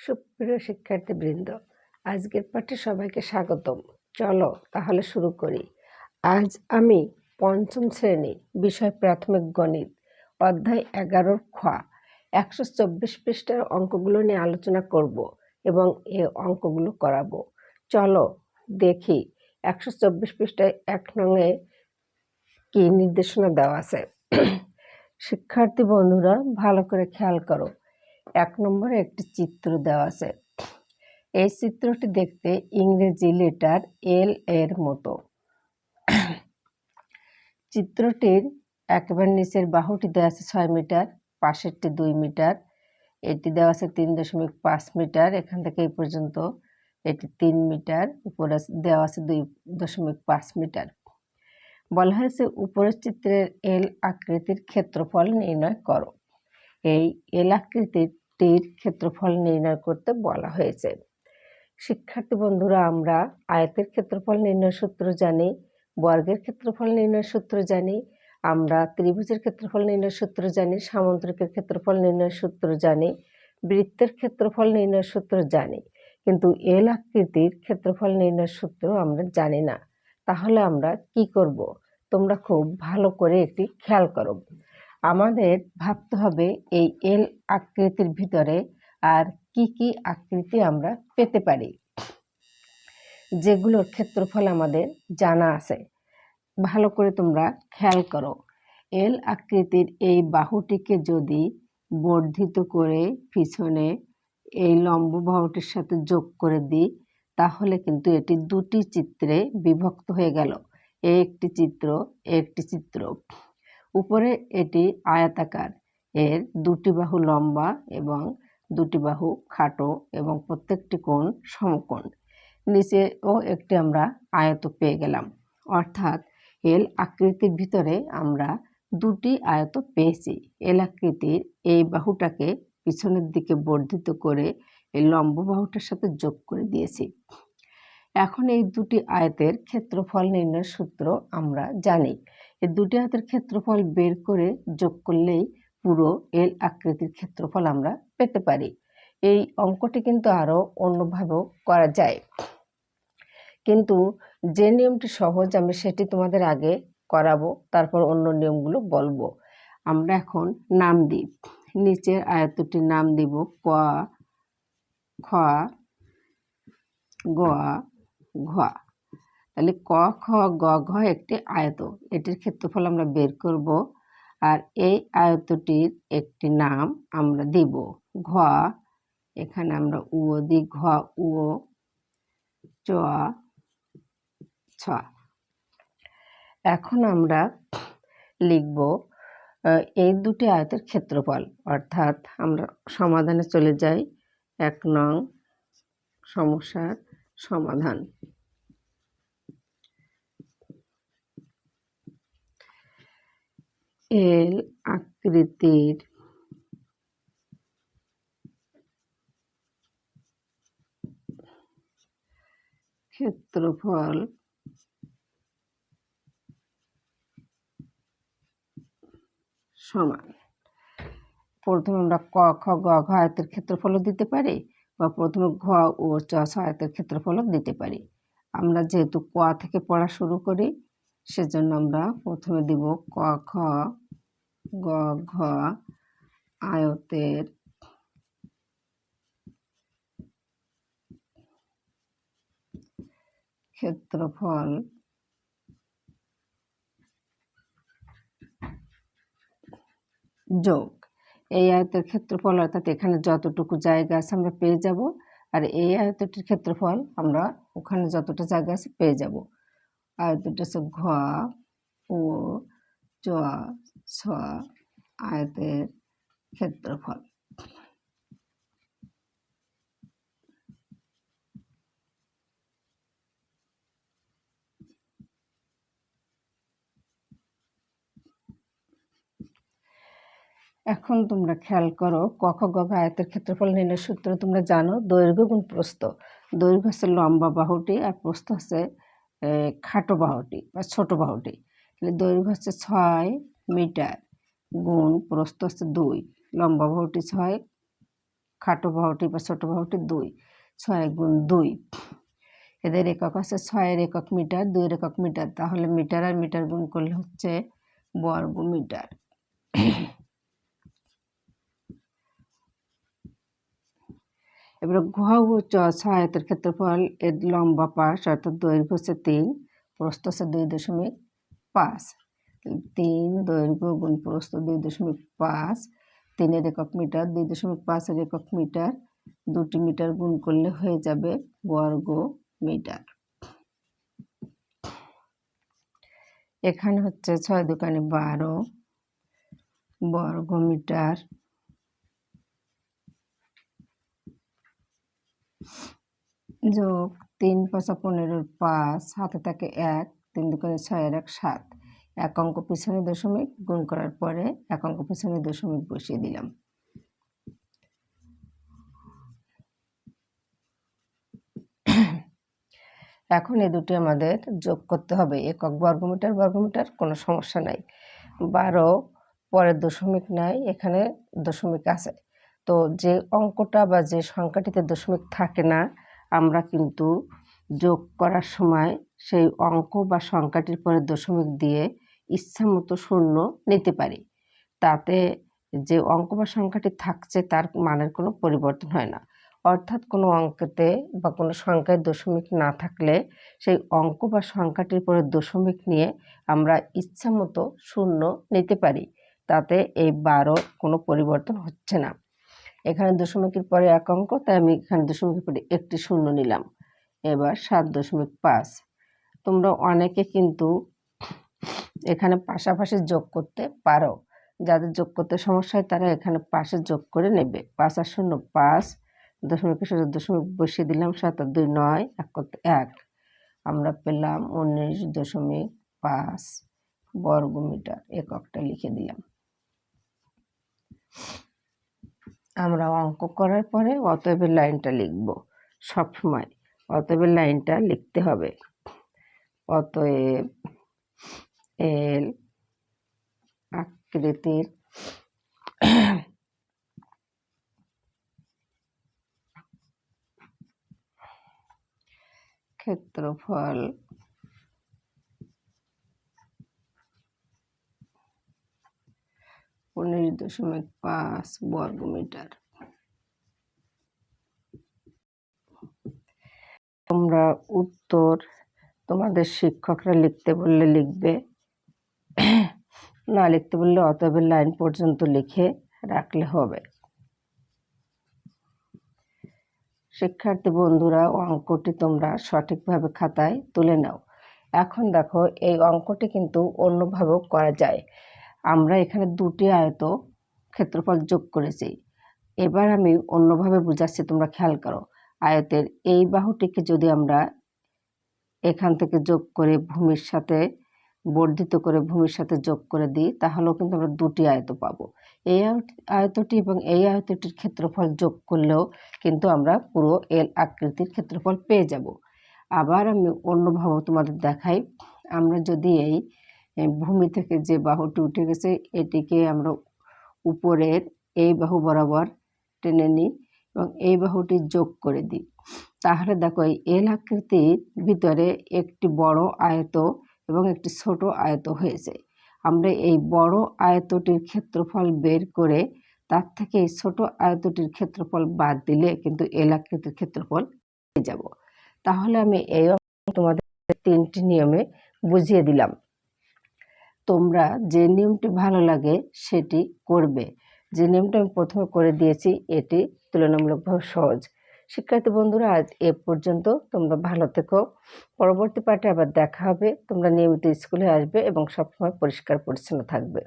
সুপ্রিয় শিক্ষার্থীবৃন্দ, আজকের পাঠে সবাইকে স্বাগতম। চলো তাহলে শুরু করি। আজ আমি পঞ্চম শ্রেণী বিষয় প্রাথমিক গণিত অধ্যায় 11 খ 124 পৃষ্ঠার অঙ্কগুলো নিয়ে আলোচনা করব এবং এই অঙ্কগুলো করাবো। চলো দেখি 124 পৃষ্ঠায় 1 নংয়ে কি নির্দেশনা দেওয়া আছে। শিক্ষার্থী বন্ধুরা ভালো করে খেয়াল করো। 1 নম্বরে একটি চিত্র দেওয়া আছে। এই চিত্রটি দেখতে ইংরেজি লেটার এল এর মতো। চিত্রটির একেবারে নিচের বাহুটি দেওয়া আছে 6 মিটার, পাশেরটি 2 মিটার, এটি দেওয়া আছে 3.5 মিটার, এখান থেকে এই পর্যন্ত এটি 3 মিটার, উপরে দেওয়া আছে 2.5 মিটার। বলা হয়েছে উপরের চিত্রের এল আকৃতির ক্ষেত্রফল নির্ণয় করো। এই এল আকৃতির ক্ষেত্রফল নির্ণয় করতে বলা হয়েছে। শিক্ষার্থী বন্ধুরা, আমরা আয়তের ক্ষেত্রফল নির্ণয় সূত্র জানি, বর্গের ক্ষেত্রফল নির্ণয় সূত্র জানি, আমরা ত্রিভুজের ক্ষেত্রফল নির্ণয় সূত্র জানি, সামুদ্রিকের ক্ষেত্রফল নির্ণয় সূত্র জানি, বৃত্তের ক্ষেত্রফল নির্ণয় সূত্র জানি, কিন্তু এল আকৃতির ক্ষেত্রফল নির্ণয় সূত্র আমরা জানি না। তাহলে আমরা কি করব? তোমরা খুব ভালো করে একটি খেয়াল করো। আমাদের ভাবতে হবে এই এল আকৃতির ভিতরে আর কি কি আকৃতি আমরা পেতে পারি, যেগুলোর ক্ষেত্রফল আমাদের জানা আছে। ভালো করে তোমরা খেয়াল করো। এল আকৃতির এই বাহুটিকে যদি বর্ধিত করে পিছনে এই লম্ব বাহুটির সাথে যোগ করে দিই, তাহলে কিন্তু এটি দুটি চিত্রে বিভক্ত হয়ে গেল। একটি চিত্র, একটি চিত্র। উপরে এটি আয়তাকার, এর দুটি বাহু লম্বা এবং দুটি বাহু খাটো এবং প্রত্যেকটি কোণ সমকোণ। নিচেও একটি আমরা আয়ত পেয়ে গেলাম, অর্থাৎ এল আকৃতির ভিতরে আমরা দুটি আয়ত পেয়েছি। এল আকৃতির এই বাহুটাকে পিছনের দিকে বর্ধিত করে এই লম্ব বাহুটার সাথে যোগ করে দিয়েছি। এখন এই দুটি আয়তের ক্ষেত্রফল নির্ণয়ের সূত্র আমরা জানি। এই দুটি আয়তের ক্ষেত্রফল বের করে যোগ করলেই পুরো এল আকৃতির ক্ষেত্রফল আমরা পেতে পারি। এই অঙ্কটি কিন্তু আরো অন্যভাবেও করা যায়, কিন্তু যে নিয়মটি সহজ আমি সেটি তোমাদের আগে করাবো, তারপর অন্য নিয়মগুলো বলবো। আমরা এখন নাম দিই। নিচের আয়তটির নাম দিব ক, খ, গ, ঘ। তাহলে ক, খ, গ, ঘ একটি আয়ত, এটির ক্ষেত্রফল আমরা বের করব। আর এই আয়তটির একটি নাম আমরা দিব ঘ। এখানে আমরা উ দিই, ঘ উ, চ ছ। এখন আমরা লিখব এই দুটি আয়তের ক্ষেত্রফল, অর্থাৎ আমরা সমাধানে চলে যাই। 1 নং সমস্যার সমাধান। এল আকৃতির ক্ষেত্রফল সমান। প্রথমে আমরা ক, খ, গ, ঘ আয়তের ক্ষেত্রফলও দিতে পারি, বা প্রথমে ঘ ও চ ছ আয়তের ক্ষেত্রফলও দিতে পারি। আমরা যেহেতু ক থেকে পড়া শুরু করি, সেজন্য আমরা প্রথমে দিব ক, খ, গ, ঘ আয়তের ক্ষেত্রফল যোগ এই আয়তের ক্ষেত্রফল, অর্থাৎ এখানে যতটুকু জায়গা আছে আমরা পেয়ে যাব, আর এই আয়তটির ক্ষেত্রফল আমরা ওখানে যতটা জায়গা আছে পেয়ে যাব। আয়তটা হচ্ছে ঘ ও চ ছ আয়তের ক্ষেত্রফল। এখন তোমরা খেয়াল করো, ক, খ, গ, ঘ আয়তের ক্ষেত্রফল নির্ণয়ের সূত্র তোমরা জানো, দৈর্ঘ্য গুণ প্রস্থ। দৈর্ঘ্য হচ্ছে লম্বা বাহুটি আর প্রস্থ হচ্ছে খাটো বাহুটি বা ছোট বাহুটি। তাহলে দৈর্ঘ্য হচ্ছে 6 মিটার গুণ প্রস্থ হচ্ছে 2, লম্বা বাহুটি 6, খাটো বাহুটি বা ছোট বাহুটি 2, 6 গুণ 2। এদের একক আছে 6-এর একক মিটার, 2-এর একক মিটার, তাহলে মিটার আর মিটার গুণ করলে হচ্ছে বর্গ মিটার। এবার ঘ ও চ 6 আয়তের ক্ষেত্রফল, এর লম্বা পাশ অর্থাৎ দৈর্ঘ্য হচ্ছে 3, প্রস্থ হচ্ছে 2.5। 3 দৈর্ঘ্য গুণ প্রস্থ 2.5, 3-এর একক মিটার, 2.5-এর একক মিটার, 2টি মিটার গুণ করলে হয়ে যাবে বর্গ মিটার। এখানে হচ্ছে 6 দুগুণে 12 বর্গ মিটার, যোগ 3 5 15 5, হাতে থাকে 1, 3 দুগুণে 6-এর 1 7, এক অঙ্ক পিছনে দশমিক, গুণ করার পরে এক অঙ্ক পিছনে দশমিক বসিয়ে দিলাম। এখন এই দুটি আমাদের যোগ করতে হবে, একক বর্গমিটার বর্গমিটার, কোনো সমস্যা নাই। 12 পরের দশমিক নাই, এখানে দশমিক আছে, তো যে অঙ্কটা বা যে সংখ্যাটিতে দশমিক থাকে না আমরা কিন্তু যোগ করার সময় সেই অঙ্ক বা সংখ্যাটির পরে দশমিক দিয়ে ইচ্ছা মতো শূন্য নিতে পারি, তাতে যে অঙ্ক বা সংখ্যাটি থাকছে তার মানের কোনো পরিবর্তন হয় না। অর্থাৎ কোনো অঙ্কেতে বা কোনো সংখ্যায় দশমিক না থাকলে সেই অঙ্ক বা সংখ্যাটির পরে দশমিক নিয়ে আমরা ইচ্ছা মতো শূন্য নিতে পারি, তাতে এই 12 কোনো পরিবর্তন হচ্ছে না। এখানে দশমিকের পরে এক অঙ্ক, তাই আমি এখানে দশমিকের পরে একটি শূন্য নিলাম। এবার 7.5। তোমরা অনেকে কিন্তু এখানে পাশাপাশি যোগ করতে পারো, যাদের যোগ করতে সমস্যা হয় তারা এখানে পাশে যোগ করে নেবে। 5 আর 0 5, দশমিকের সাথে দশমিক বসিয়ে দিলাম, 7 আর 2 9, 1 করতে 1, আমরা পেলাম 19.5 বর্গ মিটার। এককটা লিখে দিলাম। আমরা অঙ্ক করার পরে অতএবের লাইনটা লিখব সবসময়, অতএবের লাইনটা লিখতে হবে। অতএব এল আকৃতির ক্ষেত্রফল (19.5 বর্গ মিটার। তোমরা উত্তর তোমাদের শিক্ষকরা লিখতে বললে লিখবে, না লিখতে বললে অতএবের লাইন পর্যন্ত লিখে রাখলে হবে। শিক্ষার্থী বন্ধুরা, অঙ্কটি তোমরা সঠিকভাবে খাতায় তুলে নাও। এখন দেখো, এই অঙ্কটি কিন্তু অন্যভাবেও করা যায়। আমরা এখানে দুটি আয়ত ক্ষেত্রফল যোগ করেছি, এবার আমি অন্যভাবে বুঝাচ্ছি, তোমরা খেয়াল করো। আয়তের এই বাহুটিকে যদি আমরা এখান থেকে যোগ করে ভূমির সাথে বর্ধিত করে ভূমির সাথে যোগ করে দিই, তাহলেও কিন্তু আমরা দুটি আয়ত পাবো। এই আয়তটি এবং এই আয়তটির ক্ষেত্রফল যোগ করলেও কিন্তু আমরা পুরো এল আকৃতির ক্ষেত্রফল পেয়ে যাব। আবার আমি অন্যভাবে তোমাদের দেখাই। আমরা যদি এই ভূমি থেকে যে বাহুটি উঠে গেছে এটিকে আমরা উপরের এই বাহু বরাবর টেনে নিই এবং এই বাহুটি যোগ করে দিই, তাহলে দেখো এই এল আকৃতির ভিতরে একটি বড় আয়ত এবং একটি ছোট আয়ত হয়েছে। আমরা এই বড় আয়তটির ক্ষেত্রফল বের করে তার থেকে এই ছোট আয়তটির ক্ষেত্রফল বাদ দিলে কিন্তু এল আকৃতির ক্ষেত্রফল পেয়ে যাব। তাহলে আমি এই তোমাদের 3টি নিয়মে বুঝিয়ে দিলাম। তোমরা যে নিয়মটি ভালো লাগে সেটি করবে। যে নিয়মটা আমি প্রথমে করে দিয়েছি এটি তুলনামূলকভাবে সহজ। শিক্ষার্থী বন্ধুরা, আজ এ পর্যন্ত। তোমরা ভালো থেকো। পরবর্তী পাঠে আবার দেখা হবে। তোমরা নিয়মিত স্কুলে আসবে এবং সবসময় পরিষ্কার পরিচ্ছন্ন থাকবে।